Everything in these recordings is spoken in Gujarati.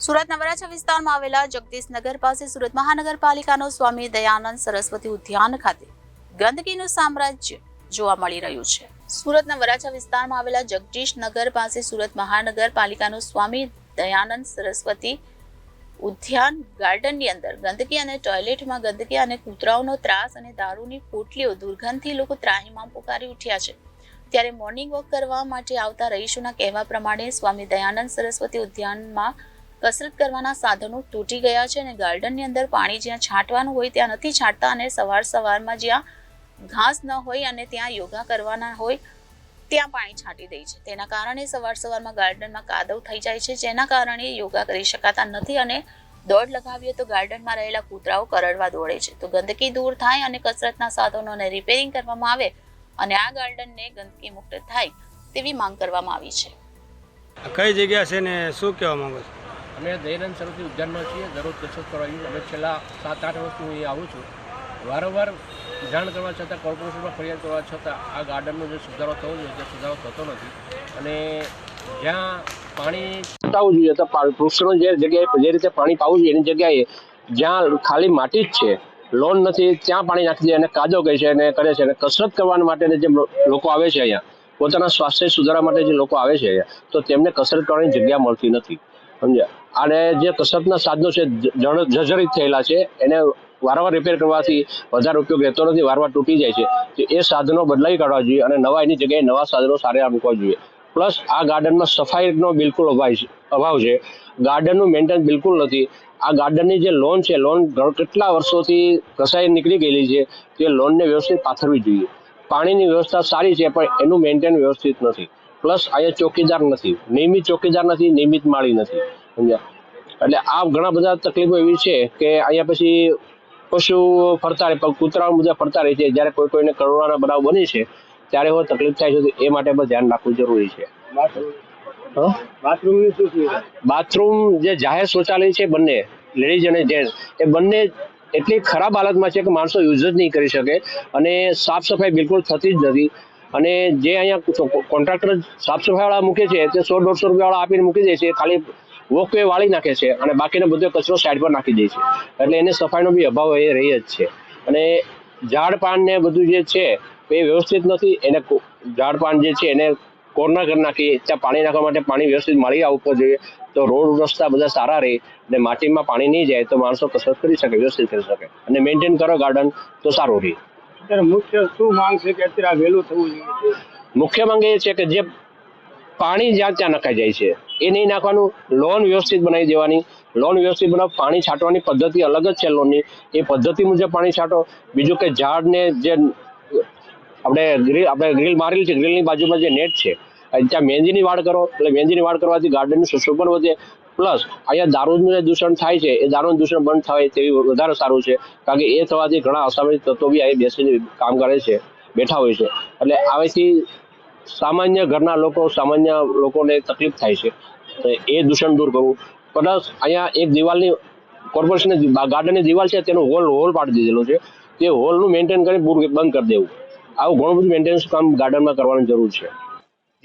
સુરતના વરાછા વિસ્તારમાં આવેલા જગદીશનગર પાસે સુરત મહાનગરપાલિકાનો સ્વામી દયાનંદ સરસ્વતી ઉદ્યાન ખાતે ગંદકીનું સામ્રાજ્ય જોવા મળી રહ્યું છે। સુરતના વરાછા વિસ્તારમાં આવેલા જગદીશનગર પાસે સુરત મહાનગરપાલિકાનો સ્વામી દયાનંદ સરસ્વતી ઉદ્યાન ગાર્ડનની અંદર ગંદકી અને ટોયલેટમાં ગંદકી અને કૂતરાઓનો ત્રાસ અને દારૂની પોટલીઓ દુર્ગંધથી લોકો ત્રાહિમામ પોકારી ઉઠ્યા છે। ત્યારે મોર્નિંગ વોક કરવા માટે આવતા રહીશોના કહેવા પ્રમાણે સ્વામી દયાનંદ સરસ્વતી ઉદ્યાનમાં કસરત કરવાના સાધનો તૂટી ગયા છે અને ગાર્ડનની અંદર પાણી જ્યાં છાંટવાનું હોય ત્યાં નથી છાંટતા અને સવારમાં જ્યાં ઘાસ ન હોય અને ત્યાં યોગા કરવાના હોય ત્યાં પાણી છાંટી દે છે। તેના કારણે સવારમાં ગાર્ડનમાં કાદવ થઈ જાય છે, જેના કારણે યોગા કરી શકાતા નથી અને દોડ લગાવીએ તો ગાર્ડનમાં રહેલા કૂતરાઓ કરડવા દોડે છે। તો ગંદકી દૂર થાય અને કસરતના સાધનોને રિપેરિંગ કરવામાં આવે અને આ ગાર્ડનને ગંદકી મુક્ત થાય તેવી માંગ કરવામાં આવી છે। કઈ જગ્યા છે ને શું કહેવા માંગો છો? અમે દયાનંદ સરસ્વતી ઉદ્યાનમાં છીએ। દરરોજ કસરત કરવા આવીએ। અમે છેલ્લા 7-8 વર્ષથી અહીં આવું છું। વારંવાર જાણ કરવા છતાં, કોર્પોરેશનમાં ફરિયાદ કરવા છતાં આ ગાર્ડનનો જે સુધારો થવો જોઈએ તે સુધારો થતો નથી અને જ્યાં પાણી છટાવવું જોઈએ તો વૃક્ષોનો જે જગ્યાએ જે રીતે પાણી પાવું જોઈએ એની જગ્યાએ જ્યાં ખાલી માટી જ છે, લોન નથી, ત્યાં પાણી નાખી દે અને કાદવ કહે છે અને કરે છે અને કસરત કરવા માટે જે લોકો આવે છે અહીંયા પોતાના સ્વાસ્થ્ય સુધારવા માટે જે લોકો આવે છે અહીંયા, તો તેમને કસરત કરવાની જગ્યા મળતી નથી, સમજ્યા? અને જે કસરતના સાધનો છે જર્જરિત થયેલા છે, એને વારંવાર રિપેર કરવાથી વધારે ઉપયોગ રહેતો નથી, વારંવાર તૂટી જાય છે, તો એ સાધનો બદલાવી કાઢવા જોઈએ અને એની જગ્યાએ નવા સાધનો સારા મૂકવા જોઈએ। પ્લસ આ ગાર્ડનમાં સફાઈનો બિલકુલ અભાવ છે, ગાર્ડનનું મેન્ટેન બિલકુલ નથી। આ ગાર્ડનની જે લોન છે, લોન કેટલા વર્ષોથી ઘસાઈ નીકળી ગયેલી છે, તે લોનને વ્યવસ્થિત પાથરવી જોઈએ। પાણીની વ્યવસ્થા સારી છે પણ એનું મેન્ટેન વ્યવસ્થિત નથી। પ્લસ અહીંયા ચોકીદાર નથી, નિયમિત ચોકીદાર નથી, નિયમિત માળી નથી, સમજ્યા? એટલે આ ઘણા બધા તકલીફો એવી છે કે અહીંયા પછી પશુ ફરતા રહે, કૂતરાઓ બધા ફરતા રહે છે, જ્યારે કોઈને કરોડોના બનાવ બની છે ત્યારે એવો તકલીફ થાય છે, તો એ માટે પણ ધ્યાન રાખવું જરૂરી છે। બાથરૂમ જે જાહેર શૌચાલય છે બંને લેડીઝ અને જેન્ટ્સ, એ બંને એટલી ખરાબ હાલતમાં છે કે માણસો યુઝ જ નહીં કરી શકે અને સાફ સફાઈ બિલકુલ થતી જ નથી। અને જે અહીંયા કોન્ટ્રાક્ટર સાફ સફાઈવાળા મૂકે છે તે 100-150 રૂપિયાવાળા આપીને મૂકી દે છે, ખાલી વોકવે વાળી નાખે છે અને બાકીનો બધો કચરો સાઈડ પર નાખી દે છે, એટલે એને સફાઈનો બી અભાવ એ રહી જ છે। અને ઝાડ પાન ને બધું જે છે એ વ્યવસ્થિત નથી, એને ઝાડ પાન જે છે એને કોર્નર કરી નાખી, ત્યાં પાણી નાખવા માટે પાણી વ્યવસ્થિત મળી આવવું જોઈએ, તો રોડ રસ્તા બધા સારા રહે અને માટીમાં પાણી નહીં જાય તો માણસો કસરત કરી શકે, વ્યવસ્થિત કરી શકે અને મેન્ટેન કરો ગાર્ડન તો સારું રહે। મુખ્ય શું માંગ છે કે અત્યારે વહેલું થવું જોઈએ? મુખ્ય માંગ એ છે કે જે પાણી જ્યાં ત્યાં નખાઈ જાય છે એ નહીં નાખવાનું, લોન વ્યવસ્થિત બનાવી દેવાની, લોન વ્યવસ્થિત બનાવ, પાણી છાંટવાની પદ્ધતિ અલગ જ છે લોનની, એ પદ્ધતિ મુજબ પાણી છાંટો। બીજું કે ઝાડને જે આપણે ગ્રીલ મારેલી છે, ગ્રીલની બાજુમાં જે નેટ છે ત્યાં મહેંદીની વાડ કરો, એટલે મહેંદીની વાડ કરવાથી ગાર્ડનનું સુશોભન વધે। પ્લસ અહીંયા દારૂનું જે દૂષણ થાય છે એ દારૂનું દૂષણ બંધ થાય તેવી વધારે સારું છે, કારણ કે એ થવાથી ઘણા અસામાજિક તત્વો બી અહીં બેસીને કામ કરે છે, બેઠા હોય છે, એટલે આવેથી સામાન્ય ઘરના લોકોને તકલીફ થાય છે, તો એ દૂષણ દૂર કરવું। પ્લસ અહીંયા એક દિવાલની કોર્પોરેશનની ગાર્ડનની દિવાલ છે તેનો હોલ પાડી દીધેલો છે, તે હોલનું મેન્ટેન કરી બંધ કરી દેવું। આવું ઘણું બધું મેન્ટેનન્સ કામ ગાર્ડનમાં કરવાની જરૂર છે।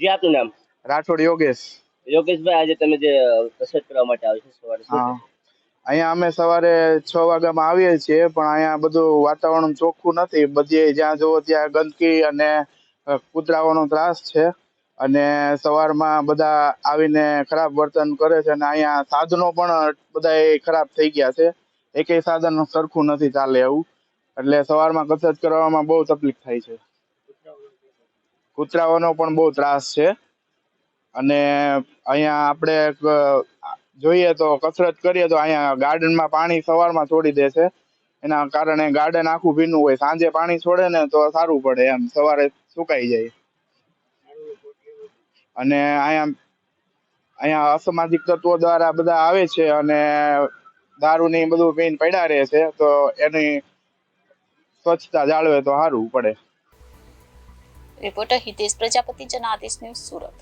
જી, આપનું નામ? રાઠોડ યોગેશ। યોગેશભાઈ, આજે તમે જે કસરત કરવા માટે આવ્યો છો સવારે, હા, અહીંયા અમે સવારે 6 વાગ્યામાં આવીએ છીએ, પણ અહીંયા બધું વાતાવરણ ચોખ્ખું નથી, બધી જ્યાં જુઓ ત્યાં ગંદકી અને કૂતરાઓનો ત્રાસ છે અને સવારમાં બધા આવીને ખરાબ વર્તન કરે છે અને અહીંયા સાધનો પણ બધા ખરાબ થઈ ગયા છે, એકેય સાધન સરખું નથી ચાલે એવું, એટલે સવારમાં કસરત કરવામાં બહુ તકલીફ થાય છે। કૂતરાઓનો પણ બહુ ત્રાસ છે અને અહીંયા આપણે જોઈએ તો કસરત કરીએ તો અહીંયા ગાર્ડનમાં પાણી સવારમાં છોડી દે છે, એના કારણે ગાર્ડન આખું ભીનું હોય, સાંજે પાણી છોડે ને તો સારું પડે, એમ સવારે સુકાઈ જાય। અને અહીંયા અસામાજિક તત્વો દ્વારા બધા આવે છે અને દારૂની બધું પીને પડ્યા રહે છે, તો એની સ્વચ્છતા જાળવે તો સારું પડે। Reporter Hitesh Prajapati, Janadesh news, Surat.